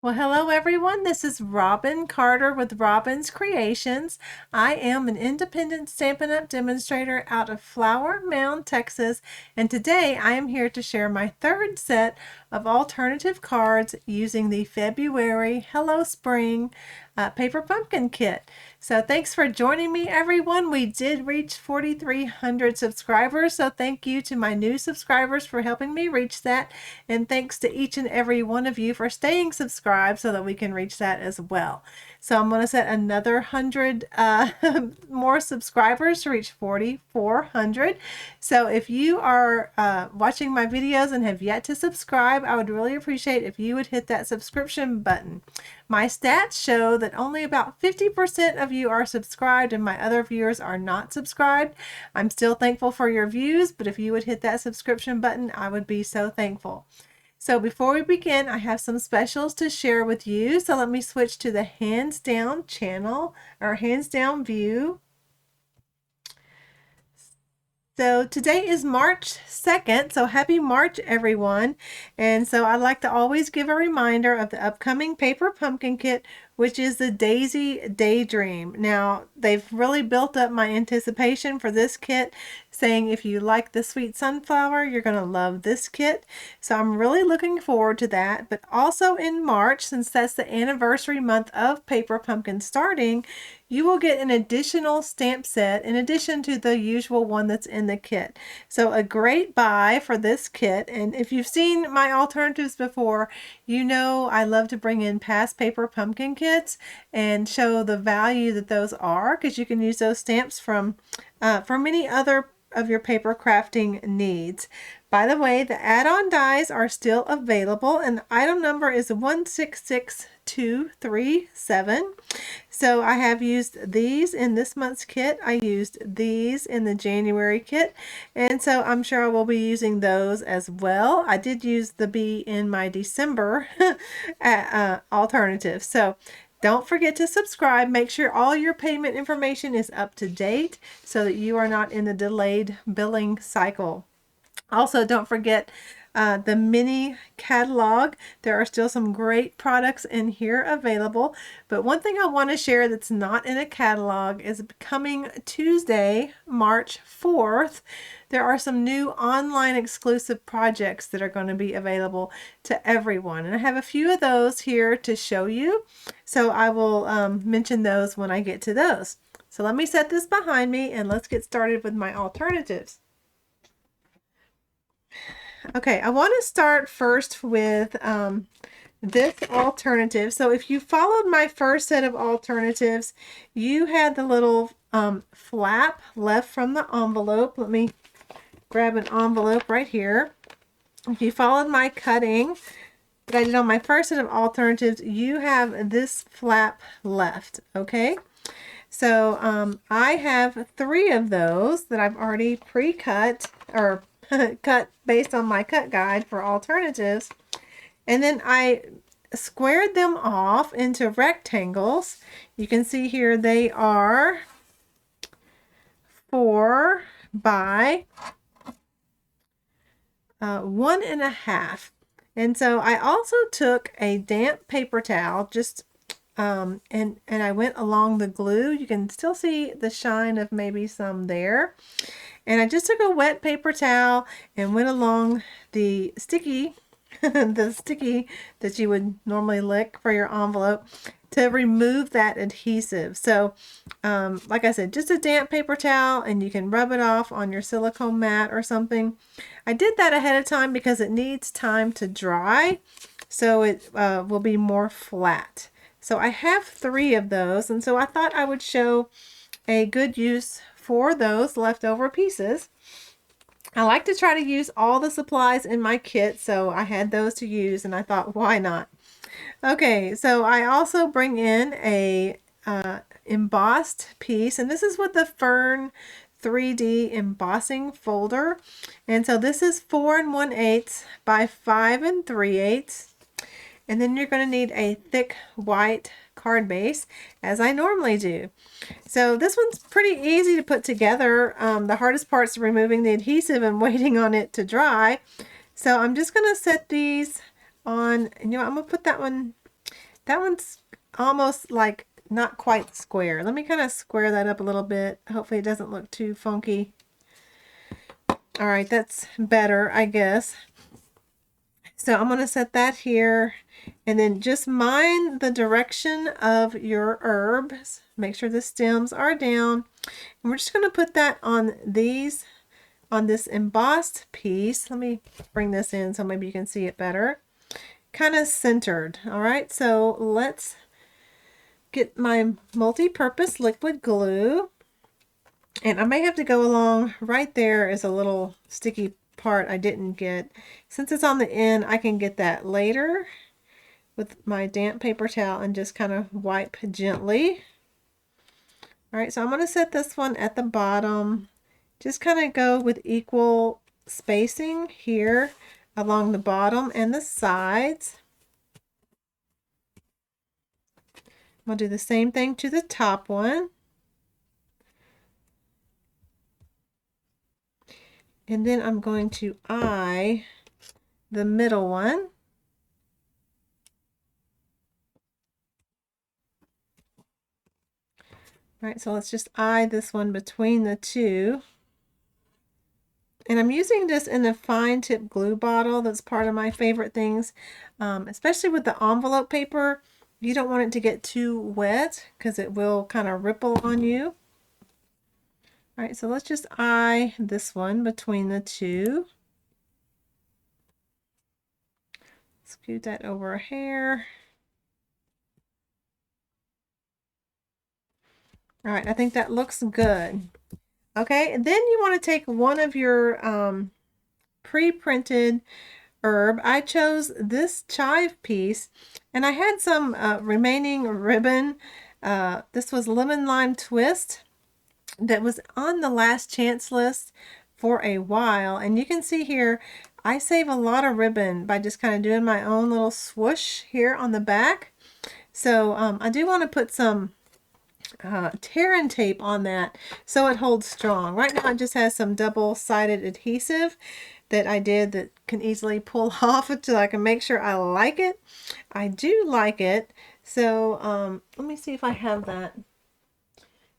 Well, hello everyone. This is Robin Carter with Robin's Creations. I am an independent Stampin' Up! Demonstrator out of Flower Mound, Texas, and today I am here to share my third set of alternative cards using the February Hello Spring Paper Pumpkin Kit. So thanks for joining me, everyone. We did reach 4,300 subscribers, so thank you to my new subscribers for helping me reach that, and thanks to each and every one of you for staying subscribed so that we can reach that as well. So I'm going to set another 100 more subscribers to reach 4,400. So if you are watching my videos and have yet to subscribe, I would really appreciate if you would hit that subscription button. My stats show that only about 50% of you are subscribed and my other viewers are not subscribed. I'm still thankful for your views, but if you would hit that subscription button, I would be so thankful. So before we begin, I have some specials to share with you. So let me switch to the hands down channel or hands down view. So today is March 2nd, so happy March everyone. And so I'd like to always give a reminder of the upcoming Paper Pumpkin Kit, which is the Daisy Daydream. Now, they've really built up my anticipation for this kit, saying if you like the Sweet Sunflower, you're going to love this kit. So I'm really looking forward to that. But also in March, since that's the anniversary month of Paper Pumpkin starting, you will get an additional stamp set in addition to the usual one that's in the kit. So a great buy for this kit. And if you've seen my alternatives before, you know I love to bring in past Paper Pumpkin kits and show the value that those are, because you can use those stamps from for many other of your paper crafting needs. By the way, the add-on dies are still available and the item number is 166237. So I have used these in this month's kit. I used these in the January kit, and so I'm sure I will be using those as well. I did use the bee in my December alternative. So don't forget to subscribe. Make sure all your payment information is up to date so that you are not in the delayed billing cycle. Also, don't forget the mini catalog. There are still some great products in here available. But one thing I want to share that's not in a catalog is coming Tuesday, March 4th. There are some new online exclusive projects that are going to be available to everyone. And I have a few of those here to show you. So I will mention those when I get to those. So let me set this behind me and let's get started with my alternatives. Okay, I want to start first with this alternative. So if you followed my first set of alternatives, you had the little flap left from the envelope. Let me grab an envelope right here. If you followed my cutting that I did on my first set of alternatives, you have this flap left, okay? So I have 3 of those that I've already pre-cut or cut based on my cut guide for alternatives, and then I squared them off into rectangles. You can see here they are 4 by 1.5. And so I also took a damp paper towel, just and I went along the glue. You can still see the shine of maybe some there. And I just took a wet paper towel and went along the sticky, the sticky that you would normally lick for your envelope to remove that adhesive. So, like I said, just a damp paper towel and you can rub it off on your silicone mat or something. I did that ahead of time because it needs time to dry, so it will be more flat. So I have 3 of those, and so I thought I would show a good use for those leftover pieces. I like to try to use all the supplies in my kit, so I had those to use and I thought, why not? Okay, so I also bring in a embossed piece, and this is with the Fern 3D embossing folder. And so this is 4 1/8 by 5 3/8. And then you're going to need a thick white card base, as I normally do. So this one's pretty easy to put together. The hardest part is removing the adhesive and waiting on it to dry. So I'm just going to set these on, I'm going to put that one That one's almost like not quite square. Let me kind of square that up a little bit. Hopefully it doesn't look too funky. All right, that's better, I guess. So I'm going to set that here, and then just mind the direction of your herbs. Make sure the stems are down. And we're just going to put that on these, on this embossed piece. Let me bring this in so maybe you can see it better. Kind of centered. All right, so let's get my multi-purpose liquid glue. And I may have to go along, right there is a little sticky part I didn't get. Since it's on the end, I can get that later with my damp paper towel and just kind of wipe gently. All right, so I'm going to set this one at the bottom. Just kind of go with equal spacing here along the bottom and the sides. I'll do the same thing to the top one. And then I'm going to eye the middle one. All right, so let's just eye this one between the two. And I'm using this in a fine tip glue bottle. That's part of my favorite things, especially with the envelope paper. You don't want it to get too wet because it will kind of ripple on you. All right, so let's just eye this one between the two. Scoot that over a hair. All right, I think that looks good. Okay, and then you want to take one of your pre-printed herb. I chose this chive piece, and I had some remaining ribbon. This was lemon lime twist that was on the last chance list for a while, and you can see here I save a lot of ribbon by just kind of doing my own little swoosh here on the back. So I do want to put some tear and tape on that so it holds strong. Right now it just has some double-sided adhesive that I did that can easily pull off until I can make sure I like it. I do like it. So let me see if I have that.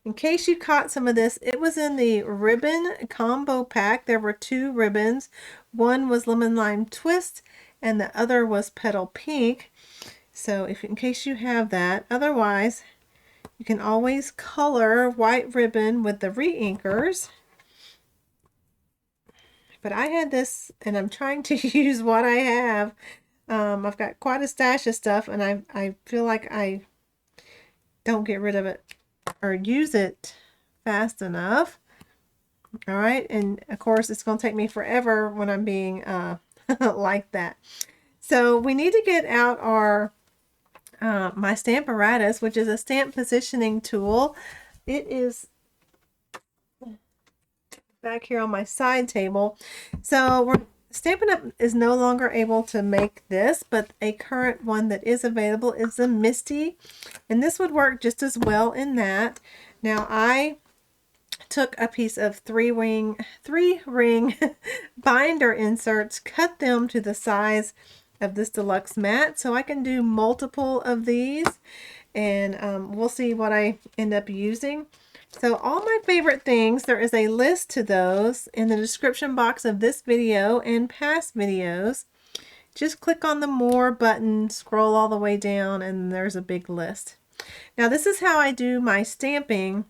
In case you caught some of this, it was in the ribbon combo pack. There were two ribbons. One was lemon lime twist and the other was petal pink. So in case you have that, otherwise you can always color white ribbon with the re-inkers. But I had this, and I'm trying to use what I have. I've got quite a stash of stuff, and I feel like I don't get rid of it or use it fast enough. All right, and of course it's going to take me forever when I'm being like that. So we need to get out our my Stamparatus, which is a stamp positioning tool. It is back here on my side table. So Stampin' Up! Is no longer able to make this, but a current one that is available is the Misty, and this would work just as well in that. Now I took a piece of three ring binder inserts, cut them to the size of this deluxe mat so I can do multiple of these, and we'll see what I end up using. So all my favorite things, there is a list to those in the description box of this video and past videos. Just click on the more button, scroll all the way down, and there's a big list. Now this is how I do my stamping,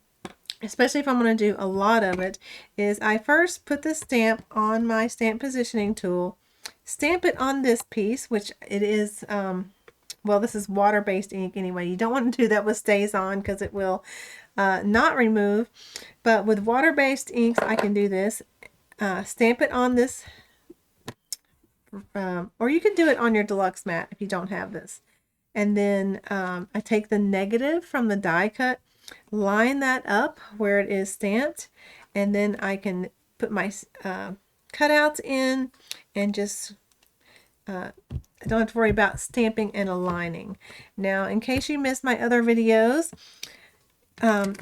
especially if I'm going to do a lot of it, is I first put the stamp on my stamp positioning tool, stamp it on this piece, which it is, well, this is water-based ink anyway. You don't want to do that with Stays On because it will not remove. But with water-based inks, I can do this. Stamp it on this, or you can do it on your deluxe mat if you don't have this. And then I take the negative from the die cut, line that up where it is stamped, and then I can put my cutouts in and just I don't have to worry about stamping and aligning. Now, in case you missed my other videos,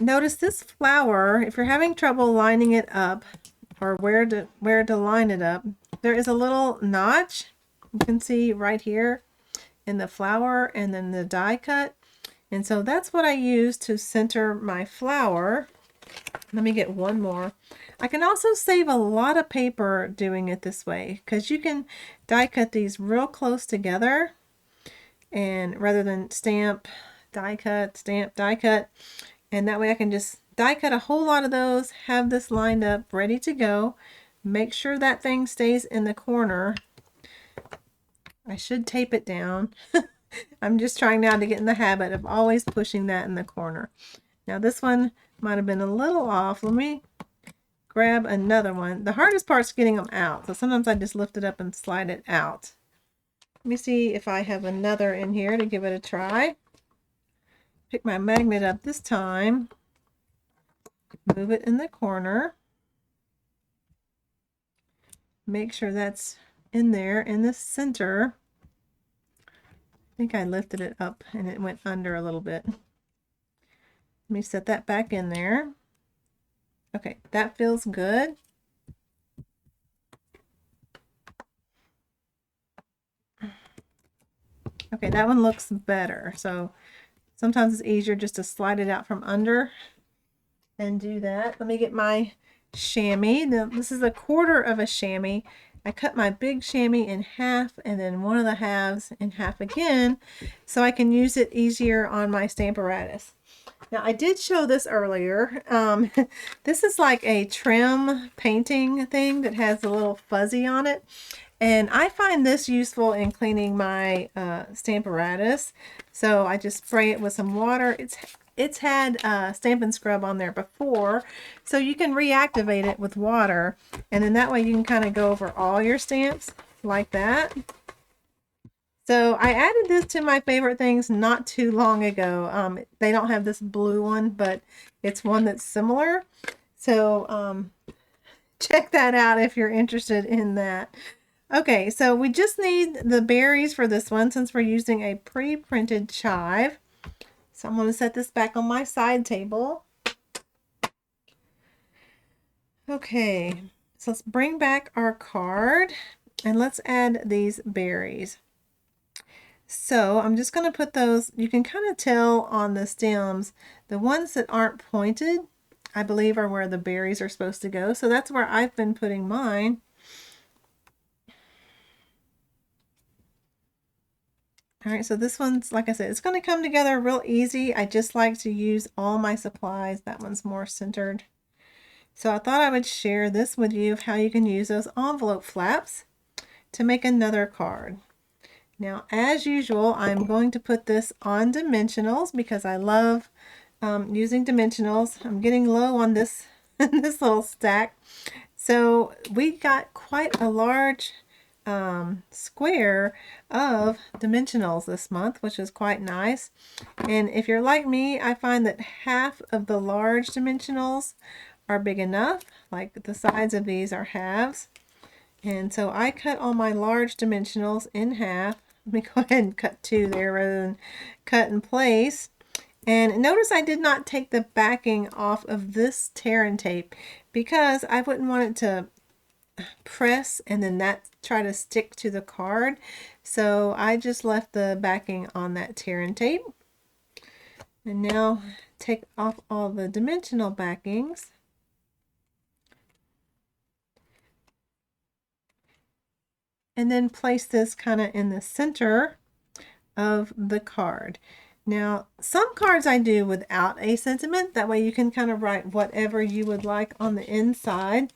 notice this flower, if you're having trouble lining it up or where to line it up, there is a little notch you can see right here. in the flower and then the die cut. And so that's what I use to center my flower. Let me get one more. I can also save a lot of paper doing it this way because you can die cut these real close together, and rather than stamp, die cut, stamp, die cut. And that way I can just die cut a whole lot of those, have this lined up, ready to go. Make sure that thing stays in the corner. I should tape it down. I'm just trying now to get in the habit of always pushing that in the corner. Now this one might have been a little off. Let me grab another one. The hardest part's getting them out. So sometimes I just lift it up and slide it out. Let me see if I have another in here to give it a try. Pick my magnet up this time. Move it in the corner. Make sure that's in there in the center. I think I lifted it up and it went under a little bit. Let me set that back in there. Okay, that feels good. Okay, that one looks better. So sometimes it's easier just to slide it out from under and do that. Let me get my chamois. Now, this is 1/4 of a chamois. I cut my big chamois in half and then one of the halves in half again so I can use it easier on my Stamparatus. Now I did show this earlier. This is like a trim painting thing that has a little fuzzy on it. And I find this useful in cleaning my Stamparatus. So I just spray it with some water. It's had Stamp and Scrub on there before, so you can reactivate it with water, and then that way you can kind of go over all your stamps like that. So I added this to my favorite things not too long ago. They don't have this blue one, but it's one that's similar. So check that out if you're interested in that. Okay, so we just need the berries for this one since we're using a pre-printed chive. So I'm going to set this back on my side table. Okay, so let's bring back our card and let's add these berries. So I'm just going to put those, you can kind of tell on the stems, the ones that aren't pointed, I believe are where the berries are supposed to go. So that's where I've been putting mine. All right, so this one's, like I said, it's going to come together real easy. I just like to use all my supplies. That one's more centered. So I thought I would share this with you of how you can use those envelope flaps to make another card. Now, as usual, I'm going to put this on dimensionals because I love using dimensionals. I'm getting low on this, this little stack. So we got quite a large square of dimensionals this month, which is quite nice. And if you're like me, I find that half of the large dimensionals are big enough, like the sides of these are halves. And so I cut all my large dimensionals in half. Let me go ahead and cut 2 there rather than cut in place. And notice I did not take the backing off of this tear and tape because I wouldn't want it to press and then that try to stick to the card. So I just left the backing on that tear and tape. And now take off all the dimensional backings. And then place this kind of in the center of the card. Now, some cards I do without a sentiment. That way you can kind of write whatever you would like on the inside.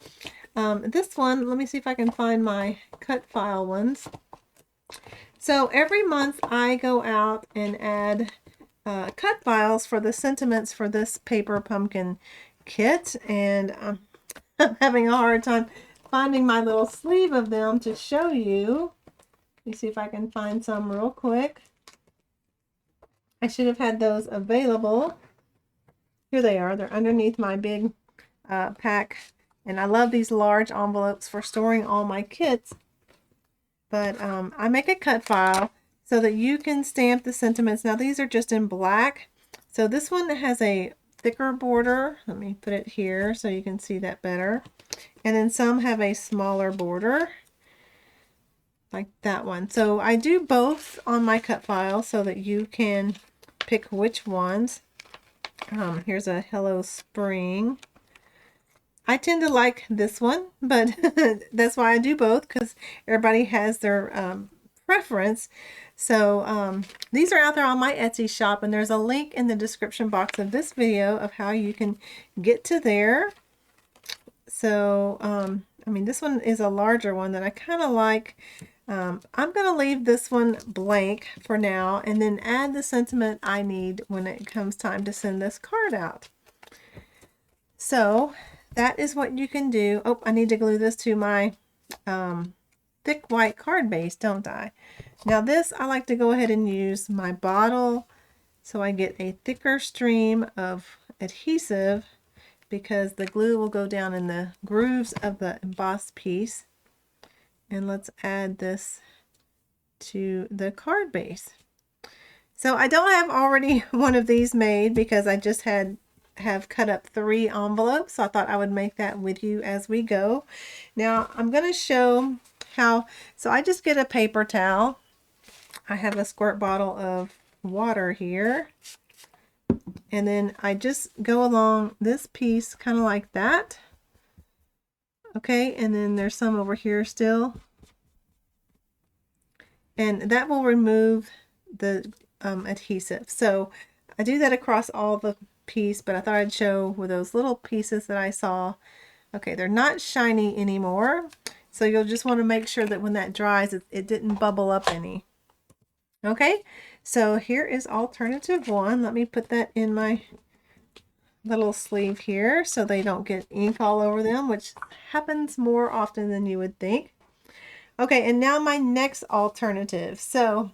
This one, let me see if I can find my cut file ones. So every month I go out and add cut files for the sentiments for this paper pumpkin kit. And I'm having a hard time finding my little sleeve of them to show you. Let me see if I can find some real quick. I should have had those available. Here they are. They're underneath my big pack. And I love these large envelopes for storing all my kits. But I make a cut file so that you can stamp the sentiments. Now these are just in black. So this one has a thicker border. Let me put it here so you can see that better. And then some have a smaller border. like that one. So I do both on my cut file so that you can pick which ones. Here's a Hello Spring. I tend to like this one, but that's why I do both, because everybody has their preference. So these are out there on my Etsy shop, and there's a link in the description box of this video of how you can get to there. So, I mean, this one is a larger one that I kind of like. I'm going to leave this one blank for now and then add the sentiment I need when it comes time to send this card out. So that is what you can do. Oh, I need to glue this to my thick white card base, don't I? Now this, I like to go ahead and use my bottle so I get a thicker stream of adhesive, because the glue will go down in the grooves of the embossed piece. And let's add this to the card base. So I don't have already one of these made because I just have cut up 3 envelopes. So I thought I would make that with you as we go. Now I'm going to show how, so I just get a paper towel. I have a squirt bottle of water here. And then I just go along this piece kind of like that. Okay, and then there's some over here still. And that will remove the adhesive. So I do that across all the piece, but I thought I'd show with those little pieces that I saw. Okay, they're not shiny anymore. So you'll just want to make sure that when that dries, it didn't bubble up any. Okay, so here is alternative 1. Let me put that in my little sleeve here so they don't get ink all over them, which happens more often than you would think. Okay, and now my next alternative. So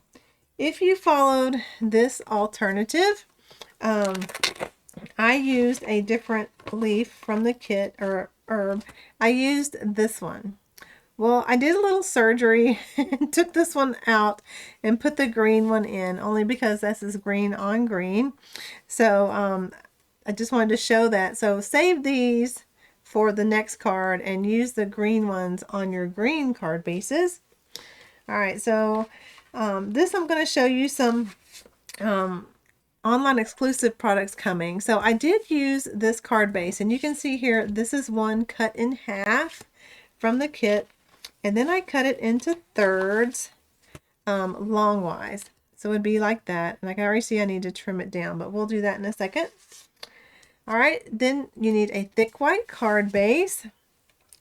if you followed this alternative, I used a different leaf from the kit, or herb. I used this one. Well, I did a little surgery and took this one out and put the green one in, only because this is green on green. So I just wanted to show that. So save these for the next card and use the green ones on your green card bases. All right, so this I'm going to show you some online exclusive products coming. So I did use this card base, and you can see here, this is one cut in half from the kit. And then I cut it into thirds, longwise. So it would be like that. And I can already see I need to trim it down, but we'll do that in a second. All right, then you need a thick white card base.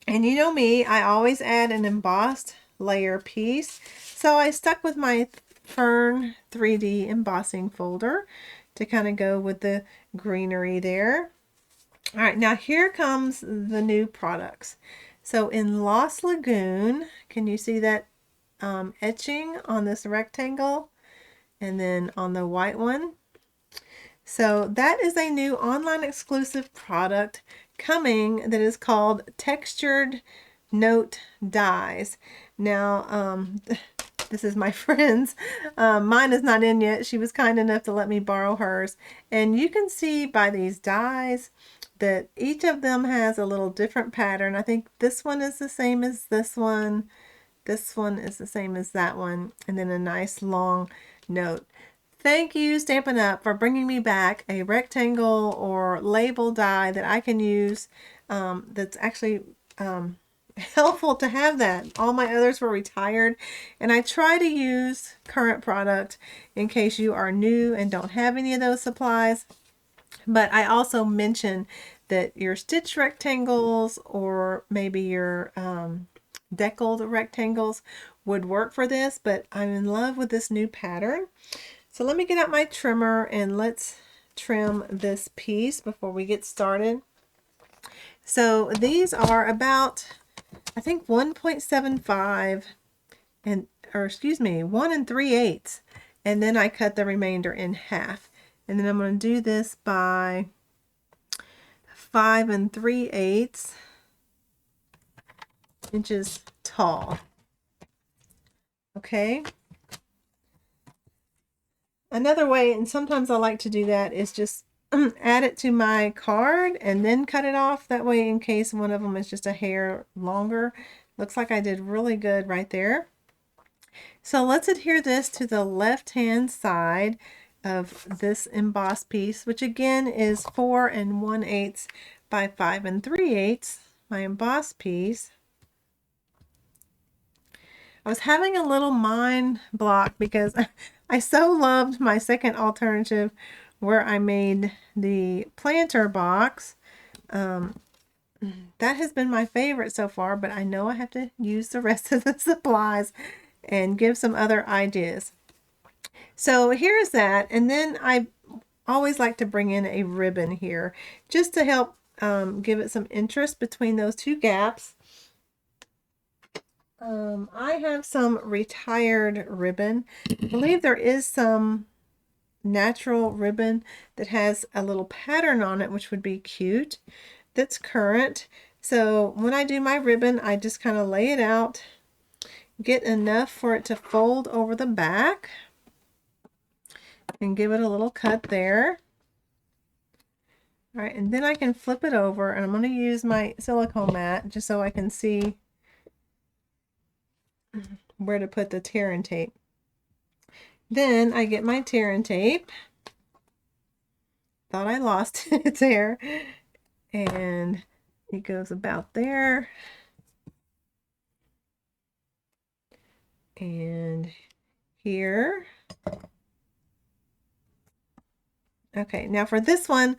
And you know me, I always add an embossed layer piece. So I stuck with my Fern 3D embossing folder to kind of go with the greenery there. All right, now here comes the new products. So in Lost Lagoon, can you see that etching on this rectangle? And then on the white one. So that is a new online exclusive product coming that is called Textured Note Dies. Now, this is my friend's. Mine is not in yet. She was kind enough to let me borrow hers. And you can see by these dies that each of them has a little different pattern. I think this one is the same as this one. This one is the same as that one. And then a nice long note. Thank you, Stampin' Up, for bringing me back a rectangle or label die that I can use, that's actually helpful to have that. All my others were retired, and I try to use current product in case you are new and don't have any of those supplies. But I also mention that your stitch rectangles or maybe your deckled rectangles would work for this, but I'm in love with this new pattern. So let me get out my trimmer and let's trim this piece before we get started. So these are about, I think 1.75 and, or excuse me, 1 3/8. And then I cut the remainder in half. And then I'm going to do this by 5 3/8 inches tall. Okay. Another way, and sometimes I like to do that, is just add it to my card and then cut it off. That way, in case one of them is just a hair longer. Looks like I did really good right there. So let's adhere this to the left-hand side of this embossed piece, which again is 4 1/8 by 5 3/8, my embossed piece. I was having a little mind block because I so loved my second alternative where I made the planter box. That has been my favorite so far, but I know I have to use the rest of the supplies and give some other ideas. So here's that, and then I always like to bring in a ribbon here just to help give it some interest between those two gaps. I have some retired ribbon. I believe there is some natural ribbon that has a little pattern on it, which would be cute. That's current. So when I do my ribbon, I just kind of lay it out, get enough for it to fold over the back, and give it a little cut there. All right, and then I can flip it over, and I'm going to use my silicone mat just so I can see where to put the tear and tape. Then I get my tear and tape. Thought I lost it there. And it goes about there. And here. Okay, now for this one,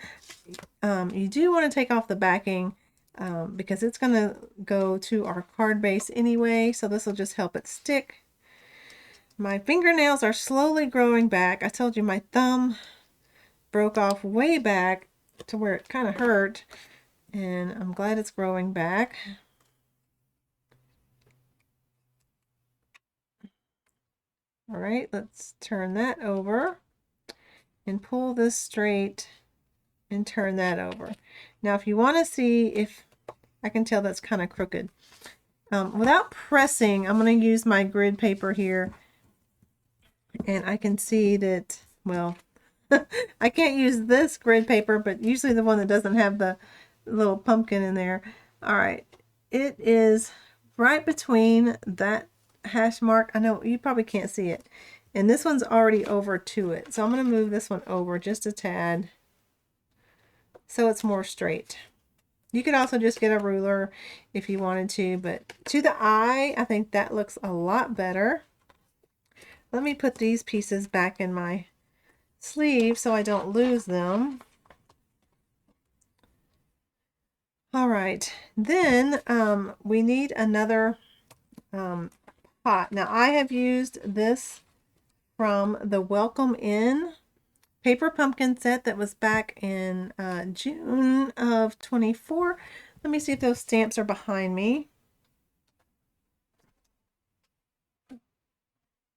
you do want to take off the backing because it's going to go to our card base anyway, so this will just help it stick. My fingernails are slowly growing back. I told you my thumb broke off way back to where it kind of hurt, and I'm glad it's growing back. All right, let's turn that over and pull this straight and turn that over. Now, if you want to see if I can tell that's kind of crooked, without pressing, I'm going to use my grid paper here, and I can see that, well, I can't use this grid paper, but usually the one that doesn't have the little pumpkin in there. All right, it is right between that hash mark. I know you probably can't see it. And this one's already over to it. So I'm going to move this one over just a tad so it's more straight. You could also just get a ruler if you wanted to, but to the eye, I think that looks a lot better. Let me put these pieces back in my sleeve so I don't lose them. All right, then we need another pot. Now I have used this from the Welcome In paper pumpkin set that was back in June of 24. Let me see if those stamps are behind me.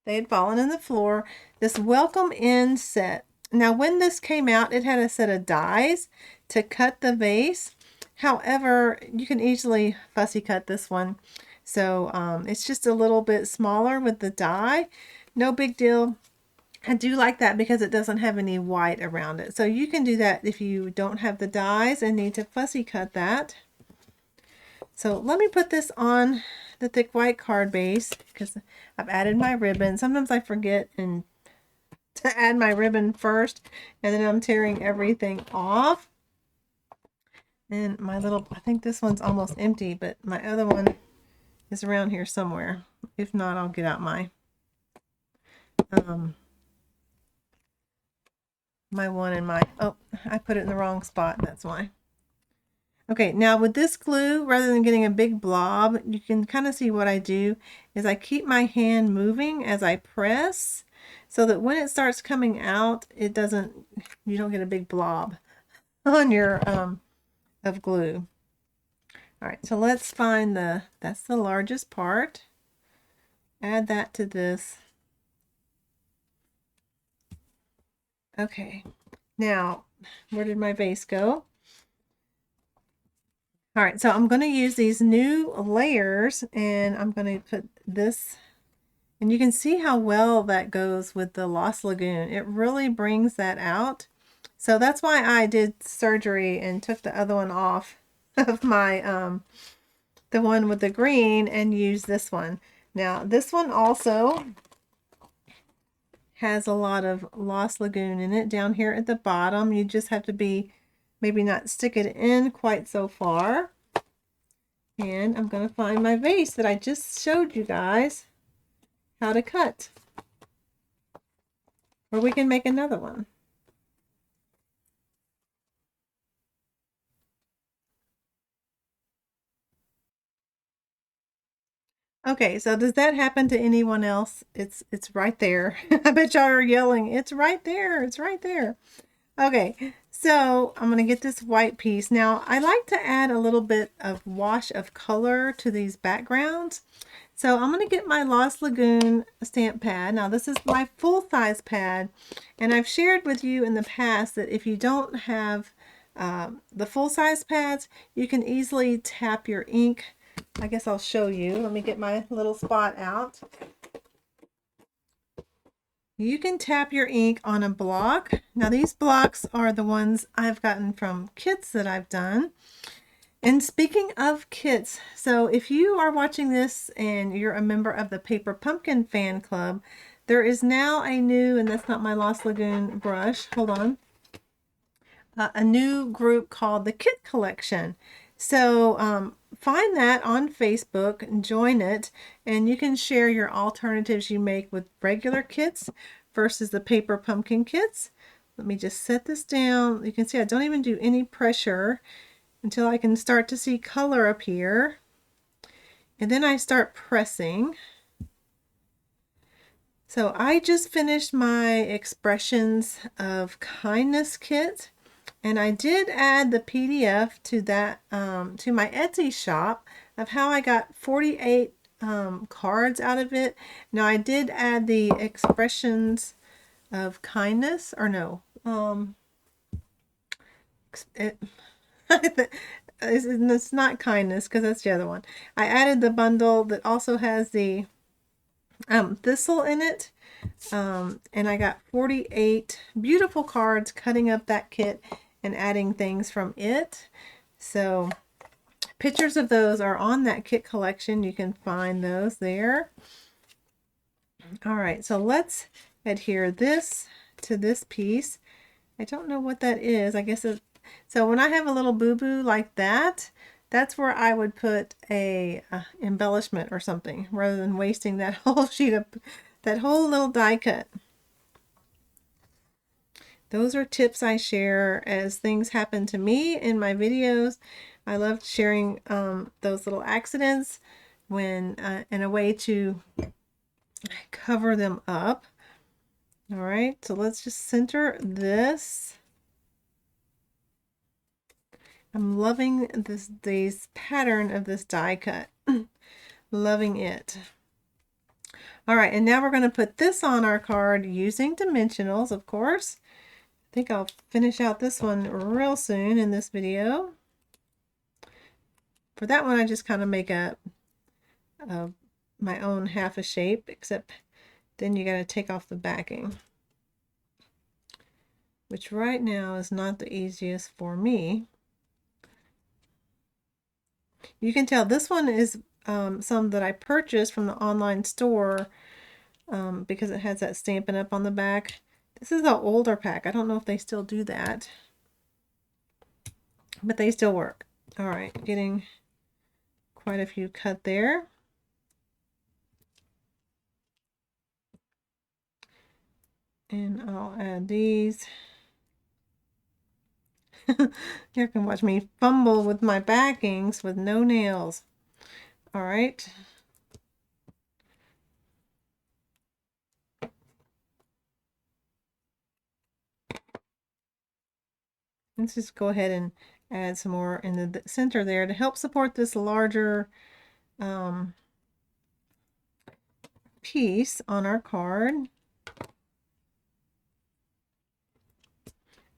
They had fallen on the floor. This Welcome In set. Now when this came out, it had a set of dies to cut the vase. However, you can easily fussy cut this one. So it's just a little bit smaller with the die. No big deal. I do like that because it doesn't have any white around it. So you can do that if you don't have the dies and need to fussy cut that. So let me put this on the thick white card base because I've added my ribbon. Sometimes I forget to add my ribbon first, and then I'm tearing everything off. And my little, I think this one's almost empty, but my other one is around here somewhere. If not, I'll get out my one and my, oh, I put it in the wrong spot, that's why. Okay, now with this glue, rather than getting a big blob, you can kind of see what I do is I keep my hand moving as I press so that when it starts coming out, it doesn't, you don't get a big blob on your of glue. All right, so let's find that's the largest part. Add that to this. Okay, now where did my vase go? All right, so I'm going to use these new layers, and I'm going to put this, and you can see how well that goes with the Lost Lagoon. It really brings that out. So that's why I did surgery and took the other one off of my, the one with the green, and used this one. Now, this one also has a lot of Lost Lagoon in it down here at the bottom. You just have to be, maybe not stick it in quite so far. And I'm going to find my vase that I just showed you guys how to cut. Or we can make another one. Okay, so does that happen to anyone else? It's right there. I bet y'all are yelling, it's right there, it's right there. Okay, so I'm going to get this white piece. Now, I like to add a little bit of wash of color to these backgrounds. So I'm going to get my Lost Lagoon stamp pad. Now, this is my full-size pad, and I've shared with you in the past that if you don't have the full-size pads, you can easily tap your ink. I guess I'll show you. Let me get my little spot out. You can tap your ink on a block. Now these blocks are the ones I've gotten from kits that I've done. And speaking of kits, so if you are watching this and you're a member of the Paper Pumpkin fan club, there is now a new, and that's not my Lost Lagoon brush, hold on, a new group called the Kit Collection. So find that on Facebook and join it, and you can share your alternatives you make with regular kits versus the paper pumpkin kits. Let me just set this down. You can see I don't even do any pressure until I can start to see color appear. And then I start pressing. So I just finished my Expressions of Kindness kit. And I did add the PDF to that to my Etsy shop of how I got 48 cards out of it. Now I did add the Expressions of Kindness, or no, it's not kindness because that's the other one. I added the bundle that also has the thistle in it. And I got 48 beautiful cards cutting up that kit and adding things from it. So pictures of those are on that kit collection. You can find those there. All right, so let's adhere this to this piece. I don't know what that is. I guess it, so when I have a little boo-boo like that, that's where I would put a embellishment or something rather than wasting that whole sheet of, that whole little die cut. Those are tips I share as things happen to me in my videos. I love sharing those little accidents when in a way to cover them up. All right, so let's just center this. I'm loving this pattern of this die cut. Loving it. All right, and now we're going to put this on our card using dimensionals, of course. I think I'll finish out this one real soon in this video. For that one, I just kind of make up my own half a shape, except then you got to take off the backing, which right now is not the easiest for me. You can tell this one is some that I purchased from the online store because it has that Stampin' Up! On the back. This is an older pack. I don't know if they still do that, but they still work. All right, getting quite a few cut there. And I'll add these. You can watch me fumble with my backings with no nails. All right. Let's just go ahead and add some more in the center there to help support this larger piece on our card.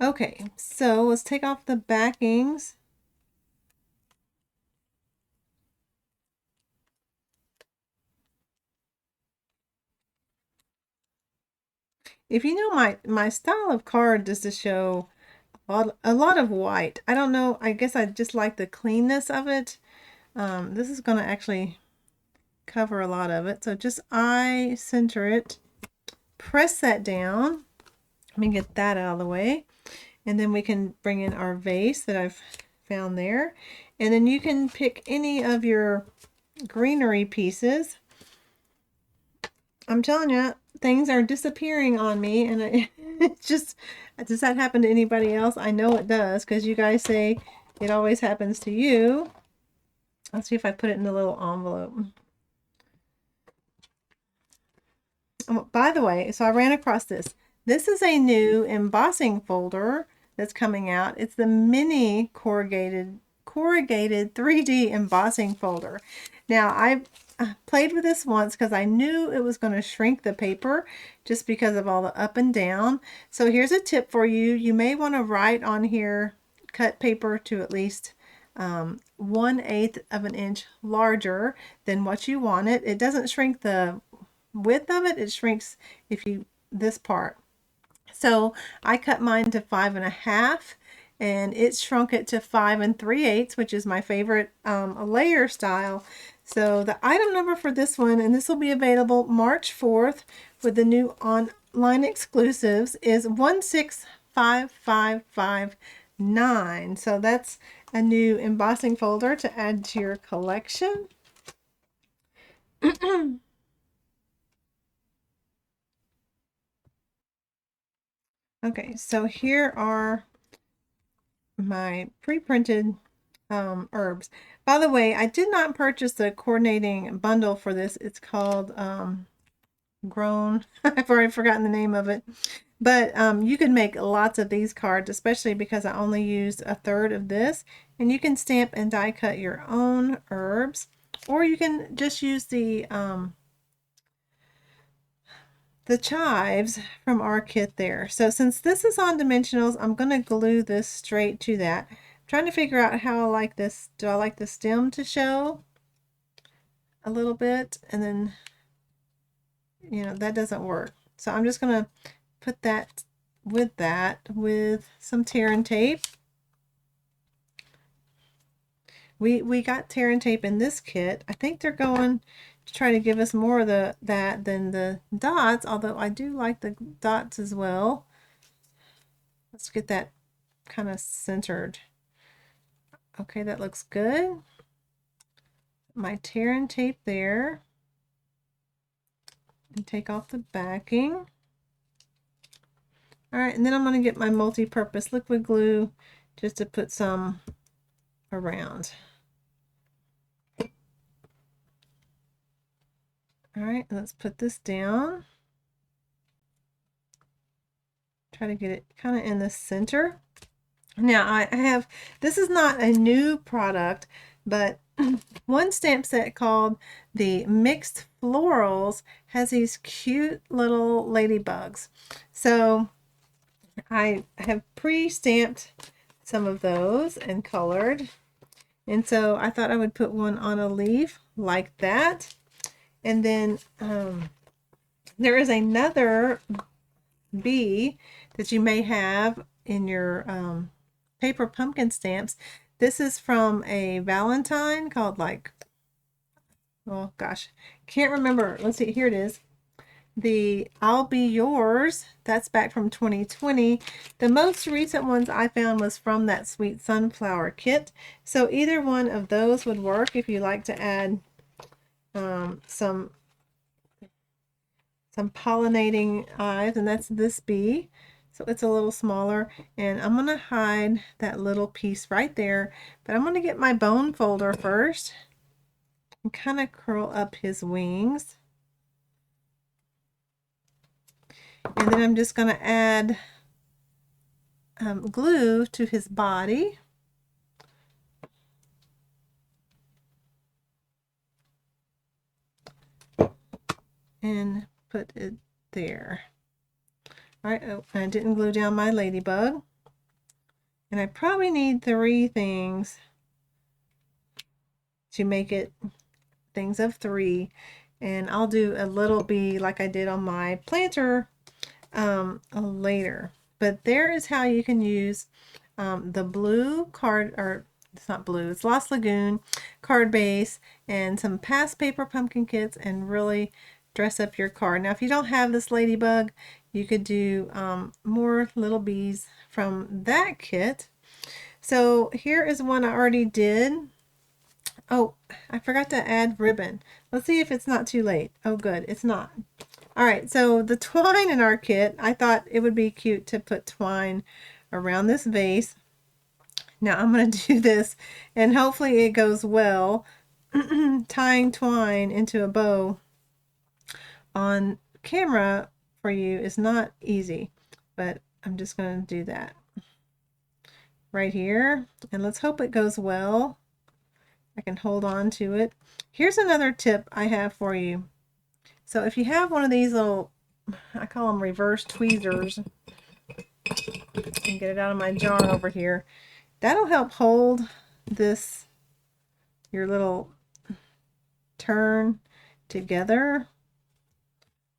Okay, so let's take off the backings. If you know my style of card is to show a lot of white. I don't know, I guess I just like the cleanness of it. This is going to actually cover a lot of it. So just eye center it, press that down. Let me get that out of the way. And then we can bring in our vase that I've found there. And then you can pick any of your greenery pieces. I'm telling you, things are disappearing on me, and it's just, does that happen to anybody else? I know it does, because you guys say it always happens to you. Let's see if I put it in the little envelope. Oh, by the way, so I ran across this. This is a new embossing folder that's coming out. It's the mini corrugated 3D embossing folder. Now, I played with this once because I knew it was going to shrink the paper just because of all the up and down. So here's a tip for you. You may want to write on here, cut paper to at least 1/8 of an inch larger than what you want it. It doesn't shrink the width of it. It shrinks if you, this part. So I cut mine to 5.5, and it shrunk it to 5 3/8, which is my favorite layer style. So the item number for this one, and this will be available March 4th with the new online exclusives, is 165559. So that's a new embossing folder to add to your collection. Okay, so here are my pre-printed herbs. By the way, I did not purchase the coordinating bundle for this. It's called Grown. I've already forgotten the name of it. But you can make lots of these cards, especially because I only used 1/3 of this. And you can stamp and die cut your own herbs. Or you can just use the chives from our kit there. So since this is on dimensionals, I'm going to glue this straight to that. I'm trying to figure out how I like this. Do I like the stem to show a little bit? And then, you know, that doesn't work. So I'm just going to put that with some tear and tape. We got tear and tape in this kit. I think they're going to try to give us more of that than the dots, although I do like the dots as well. Let's get that kind of centered. Okay, that looks good. My tear and tape there. And take off the backing. All right, and then I'm going to get my multi-purpose liquid glue just to put some around. All right, let's put this down. Try to get it kind of in the center. Now I have, this is not a new product, but one stamp set called the Mixed Florals has these cute little ladybugs. So I have pre-stamped some of those and colored. And so I thought I would put one on a leaf like that. And then there is another bee that you may have in your paper pumpkin stamps. This is from a Valentine called like, oh gosh, can't remember. Let's see, here it is. The I'll Be Yours, that's back from 2020. The most recent ones I found was from that Sweet Sunflower kit. So either one of those would work if you like to add some pollinating eyes, and that's this bee. So it's a little smaller, and I'm going to hide that little piece right there, but I'm going to get my bone folder first and kind of curl up his wings. And then I'm just going to add glue to his body. And put it there. All right, oh, I didn't glue down my ladybug. And I probably need 3 things to make it things of 3. And I'll do a little bee like I did on my planter later. But there is how you can use the blue card or it's not blue, it's Lost Lagoon card base and some past paper pumpkin kits and really dress up your card. Now if you don't have this ladybug, you could do more little bees from that kit. So here is one I already did. Oh, I forgot to add ribbon. Let's see if it's not too late. Oh good, it's not. Alright, so the twine in our kit, I thought it would be cute to put twine around this vase. Now I'm going to do this and hopefully it goes well. Tying twine into a bow on camera for you is not easy, but I'm just going to do that right here, and let's hope it goes well. I can hold on to it. Here's another tip I have for you. So if you have one of these little, I call them reverse tweezers, and get it out of my jar over here, that'll help hold this, your little turn together.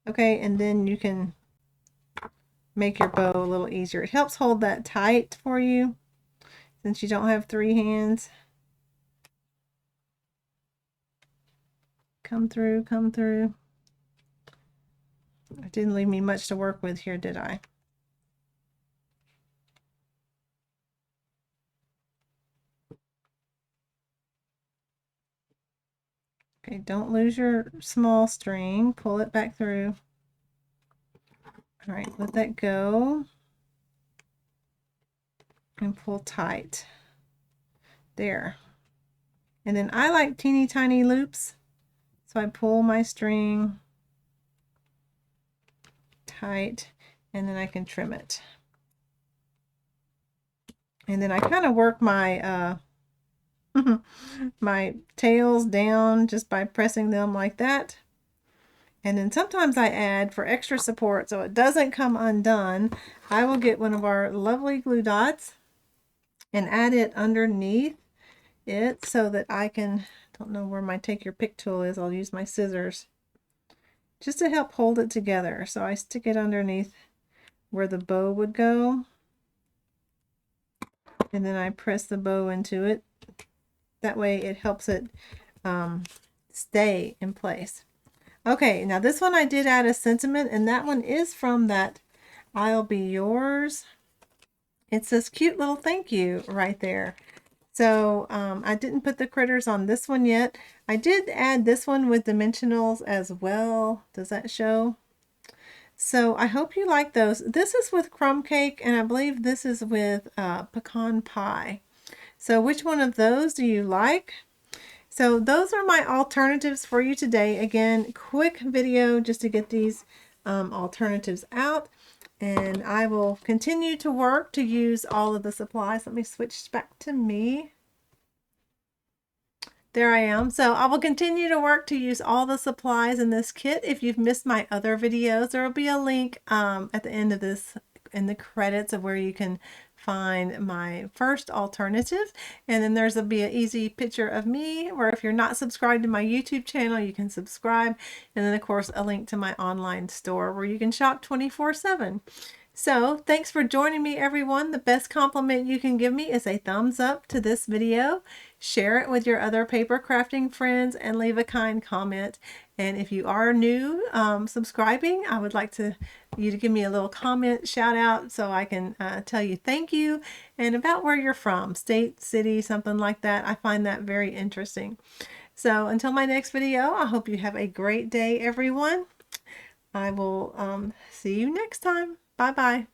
Okay, and then you can make your bow a little easier. It helps hold that tight for you since you don't have 3 hands. Come through, come through. It didn't leave me much to work with here, did I? Okay, don't lose your small string. Pull it back through. All right, let that go. And pull tight. There. And then I like teeny tiny loops. So I pull my string tight and then I can trim it. And then I kind of work my my tails down just by pressing them like that. And then sometimes I add, for extra support so it doesn't come undone, I will get one of our lovely glue dots and add it underneath it so that I can, don't know where my take your pick tool is, I'll use my scissors just to help hold it together. So I stick it underneath where the bow would go, and then I press the bow into it. That way it helps it stay in place. Okay, now this one I did add a sentiment, and that one is from that I'll Be Yours. It's this cute little thank you right there. So I didn't put the critters on this one yet. I did add this one with dimensionals as well. Does that show? So I hope you like those. This is with crumb cake, and I believe this is with pecan pie. So which one of those do you like? So those are my alternatives for you today. Again, quick video just to get these alternatives out. And I will continue to work to use all of the supplies. Let me switch back to me. There I am. So I will continue to work to use all the supplies in this kit. If you've missed my other videos, there will be a link at the end of this in the credits of where you can find my first alternative, and then there'll be an easy picture of me where if you're not subscribed to my YouTube channel you can subscribe, and then of course a link to my online store where you can shop 24/7. So thanks for joining me, everyone. The best compliment you can give me is a thumbs up to this video. Share it with your other paper crafting friends and leave a kind comment. And if you are new subscribing, I would like you to give me a little comment shout out so I can tell you thank you and about where you're from, state, city, something like that. I find that very interesting. So until my next video, I hope you have a great day, everyone. I will see you next time. Bye-bye.